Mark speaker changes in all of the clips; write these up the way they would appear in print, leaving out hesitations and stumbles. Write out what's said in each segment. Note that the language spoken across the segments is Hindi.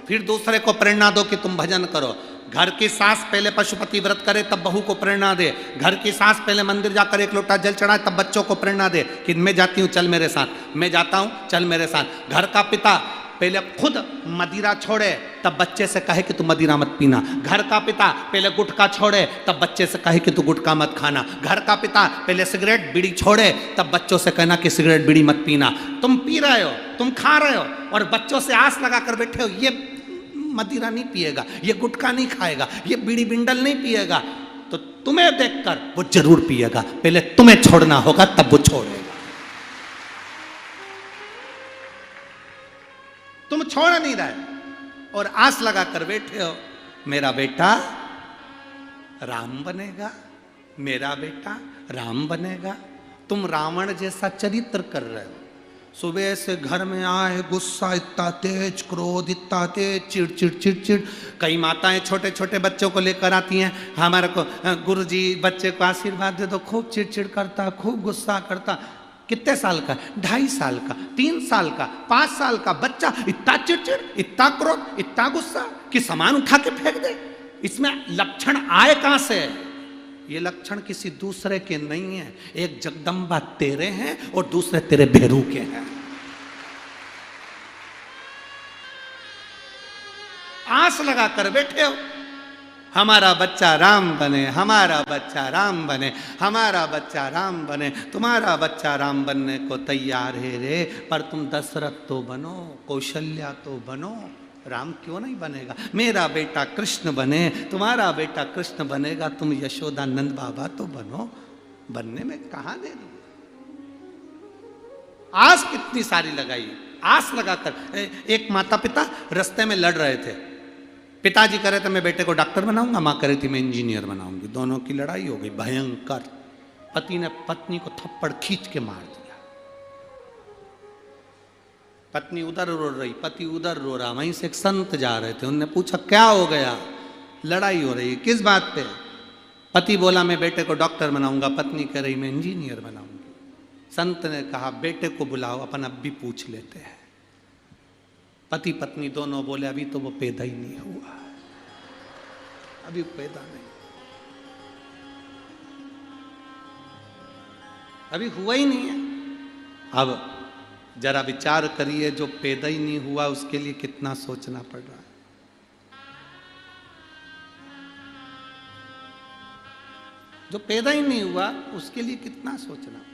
Speaker 1: फिर दूसरे को प्रेरणा दो कि तुम भजन करो। घर की सास पहले पशुपति व्रत करे तब बहू को प्रेरणा दे। घर की सास पहले मंदिर जाकर एक लोटा जल चढ़ाए तब बच्चों को प्रेरणा दे कि मैं जाती हूँ चल मेरे साथ, मैं जाता हूँ चल मेरे साथ। घर का पिता पहले खुद मदिरा छोड़े तब बच्चे से कहे कि तू मदिरा मत पीना। घर का पिता पहले गुटखा छोड़े तब बच्चे से कहे कि तू गुटखा मत खाना। घर का पिता पहले सिगरेट बीड़ी छोड़े तब बच्चों से कहना कि सिगरेट बीड़ी मत पीना। तुम पी रहे हो, तुम खा रहे हो और बच्चों से आस लगा कर बैठे हो ये मदिरा नहीं पिएगा, ये गुटखा नहीं खाएगा, ये बीड़ी बिंडल नहीं पिएगा, तो तुम्हें देखकर वो जरूर पिएगा। पहले तुम्हें छोड़ना होगा तब वो छोड़ेगा। तुम छोड़ नहीं रहे और आस लगा कर बैठे हो मेरा बेटा राम बनेगा, मेरा बेटा राम बनेगा। तुम रावण जैसा चरित्र कर रहे हो। सुबह से घर में आए गुस्सा इतना तेज, क्रोध इतना तेज, चिड़चिड़ चिड़चिड़। कई माताएं छोटे छोटे बच्चों को लेकर आती हैं, हमारे को गुरुजी बच्चे को आशीर्वाद दे दो, खूब चिड़चिड़ करता, खूब गुस्सा करता। कितने साल का? 2.5 साल का, 3 साल का, 5 साल का बच्चा इतना चिड़चिड़, इतना क्रोध, इतना गुस्सा कि सामान उठा के फेंक दे। इसमें लक्षण आए कहां से? ये लक्षण किसी दूसरे के नहीं है। एक जगदम्बा तेरे हैं और दूसरे तेरे भेरू के हैं। आस लगा कर बैठे हो हमारा बच्चा राम बने, हमारा बच्चा राम बने, हमारा बच्चा राम बने। तुम्हारा बच्चा राम बनने को तैयार है रे, पर तुम दशरथ तो बनो, कौशल्या तो बनो, राम क्यों नहीं बनेगा? मेरा बेटा कृष्ण बने, तुम्हारा बेटा कृष्ण बनेगा, तुम यशोदानंद बाबा तो बनो। बनने में कहां दे रही? आस कितनी सारी लगाई, आस लगाकर। एक माता पिता रास्ते में लड़ रहे थे। पिताजी कह रहे थे मैं बेटे को डॉक्टर बनाऊंगा, मां कह रही थी मैं इंजीनियर बनाऊंगी। दोनों की लड़ाई हो गई भयंकर। पति ने पत्नी को थप्पड़ खींच के मार दिया। पत्नी उधर रो रही, पति उधर रो रहा। वहीं से एक संत जा रहे थे, उनने पूछा क्या हो गया? लड़ाई हो रही है, किस बात पे? पति बोला मैं बेटे को डॉक्टर बनाऊंगा, पत्नी कह रही मैं इंजीनियर बनाऊंगी। संत ने कहा बेटे को बुलाओ, अपन अब भी पूछ लेते हैं। पति पत्नी दोनों बोले अभी तो वो पैदा ही नहीं हुआ, अभी पैदा नहीं, अभी हुआ ही नहीं है। अब जरा विचार करिए, जो पैदा ही नहीं हुआ उसके लिए कितना सोचना पड़ रहा है। जो पैदा ही नहीं हुआ उसके लिए कितना सोचना।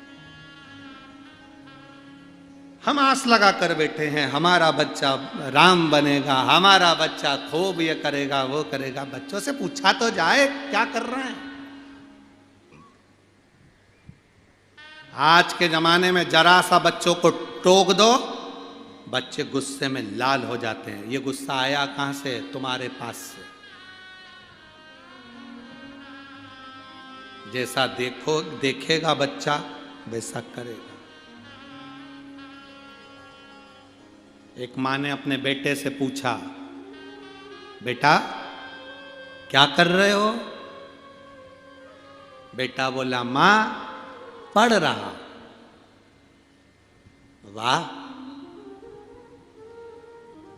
Speaker 1: हम आस लगा कर बैठे हैं हमारा बच्चा राम बनेगा, हमारा बच्चा खूब ये करेगा वो करेगा। बच्चों से पूछा तो जाए क्या कर रहे हैं। आज के जमाने में जरा सा बच्चों को टोक दो, बच्चे गुस्से में लाल हो जाते हैं। ये गुस्सा आया कहां से? तुम्हारे पास से। जैसा देखेगा बच्चा वैसा करेगा। एक माँ ने अपने बेटे से पूछा बेटा क्या कर रहे हो? बेटा बोला माँ पढ़ रहा। वाह,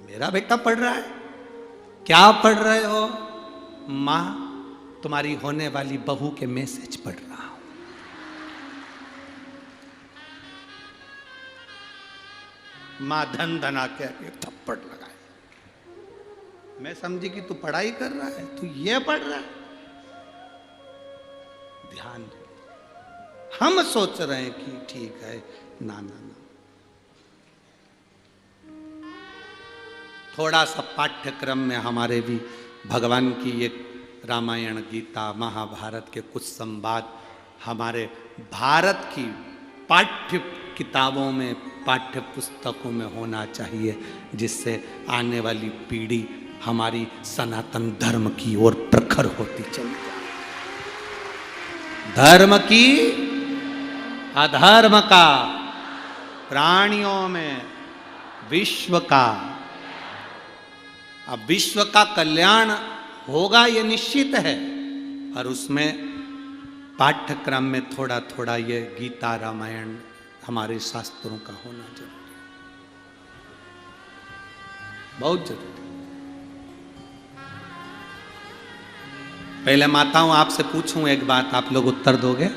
Speaker 1: मेरा बेटा पढ़ रहा है। क्या पढ़ रहे हो? माँ तुम्हारी होने वाली बहू के मैसेज पढ़ रहा हूं। माँ धन धना के थप्पड़ लगाए। मैं समझी कि तू पढ़ाई कर रहा है, तू ये पढ़ रहा है। ध्यान दे, हम सोच रहे हैं कि ठीक है। ना ना ना, थोड़ा सा पाठ्यक्रम में हमारे भी भगवान की ये रामायण गीता महाभारत के कुछ संवाद हमारे भारत की पाठ्य किताबों में पाठ्य पुस्तकों में होना चाहिए, जिससे आने वाली पीढ़ी हमारी सनातन धर्म की ओर प्रखर होती चली जाए। धर्म की अधर्म का, प्राणियों में विश्व का। अब विश्व का कल्याण होगा ये निश्चित है, और उसमें पाठ्यक्रम में थोड़ा थोड़ा ये गीता रामायण हमारे शास्त्रों का होना जरूरी, बहुत जरूरी। पहले माताओं आपसे पूछूं एक बात, आप लोग उत्तर दोगे?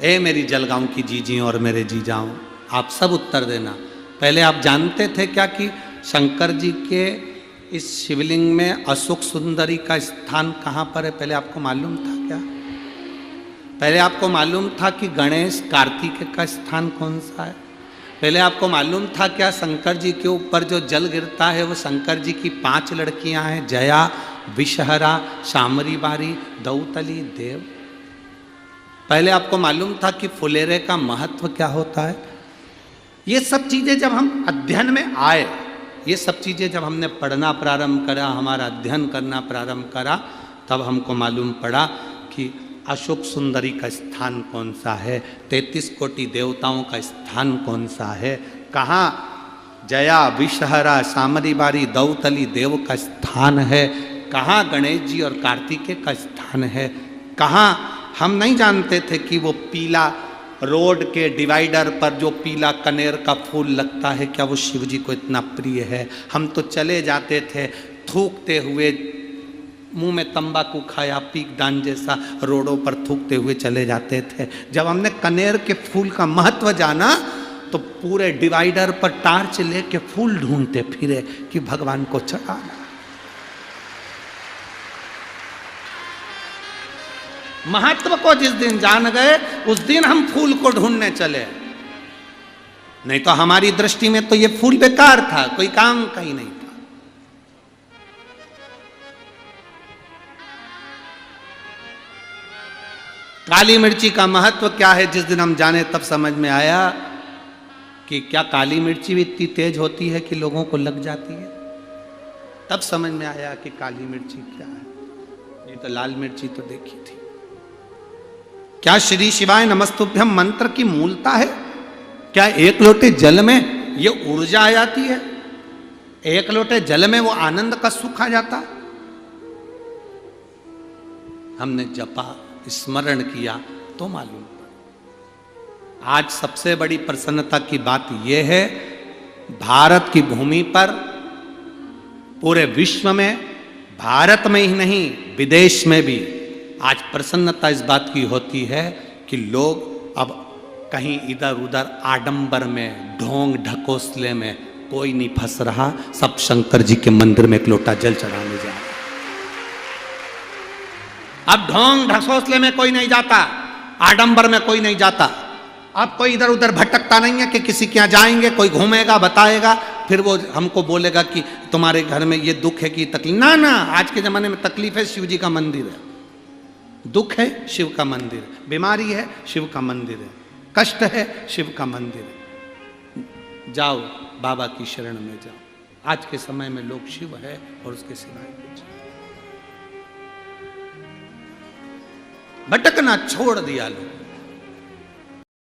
Speaker 1: ए मेरी जलगांव की जीजी और मेरे जीजाओं, आप सब उत्तर देना। पहले आप जानते थे क्या कि शंकर जी के इस शिवलिंग में अशोक सुंदरी का स्थान कहाँ पर है? पहले आपको मालूम था क्या? पहले आपको मालूम था कि गणेश कार्तिक का स्थान कौन सा है? पहले आपको मालूम था क्या शंकर जी के ऊपर जो जल गिरता है वो शंकर जी की 5 लड़कियां हैं, जया, विषहरा, शामरी बारी, दौतली, देव? पहले आपको मालूम था कि फुलेरे का महत्व क्या होता है? ये सब चीजें जब हम अध्ययन में आए, ये सब चीजें जब हमने पढ़ना प्रारंभ करा, हमारा अध्ययन करना प्रारंभ करा, तब हमको मालूम पड़ा कि अशोक सुंदरी का स्थान कौन सा है, 33 कोटि देवताओं का स्थान कौन सा है, कहाँ जया, विषहरा, सामरी बारी, दौतली देव का स्थान है, कहाँ गणेश जी और कार्तिकेय का स्थान है, कहाँ हम नहीं जानते थे कि वो पीला रोड के डिवाइडर पर जो पीला कनेर का फूल लगता है, क्या वो शिव जी को इतना प्रिय है? हम तो चले जाते थे थूकते हुए, मुंह में तंबाकू खाया, पीक दान जैसा रोडों पर थूकते हुए चले जाते थे। जब हमने कनेर के फूल का महत्व जाना तो पूरे डिवाइडर पर टार्च लेके फूल ढूंढते फिरे कि भगवान को चढ़ाना। महत्व को जिस दिन जान गए उस दिन हम फूल को ढूंढने चले, नहीं तो हमारी दृष्टि में तो ये फूल बेकार था, कोई काम का ही नहीं था। काली मिर्ची का महत्व क्या है, जिस दिन हम जाने तब समझ में आया कि क्या काली मिर्ची भी इतनी तेज होती है कि लोगों को लग जाती है। तब समझ में आया कि काली मिर्ची क्या है। ये तो लाल मिर्ची तो देखी थी। क्या श्री शिवाय नमस्तुभ्यम मंत्र की मूलता है? क्या एक लोटे जल में ये ऊर्जा आ जाती है? एक लोटे जल में वो आनंद का सुख आ जाता? हमने जपा, स्मरण किया तो मालूम पड़ा। आज सबसे बड़ी प्रसन्नता की बात यह है, भारत की भूमि पर पूरे विश्व में, भारत में ही नहीं विदेश में भी आज प्रसन्नता इस बात की होती है कि लोग अब कहीं इधर उधर आडंबर में, ढोंग ढकोसले में कोई नहीं फंस रहा, सब शंकर जी के मंदिर में एक लोटा जल चढ़ाने जा रहे। अब ढोंग ढकोसले में कोई नहीं जाता, आडंबर में कोई नहीं जाता। अब कोई इधर उधर भटकता नहीं है कि किसी के यहाँ जाएंगे, कोई घूमेगा, बताएगा, फिर वो हमको बोलेगा कि तुम्हारे घर में ये दुख है कि तकलीफ। ना ना, आज के जमाने में तकलीफ है, शिव जी का मंदिर है। दुख है, शिव का मंदिर है। बीमारी है, शिव का मंदिर है। कष्ट है, शिव का मंदिर है। जाओ बाबा की शरण में जाओ। आज के समय में लोग शिव है और उसके सिवाय कुछ भटकना छोड़ दिया लोग।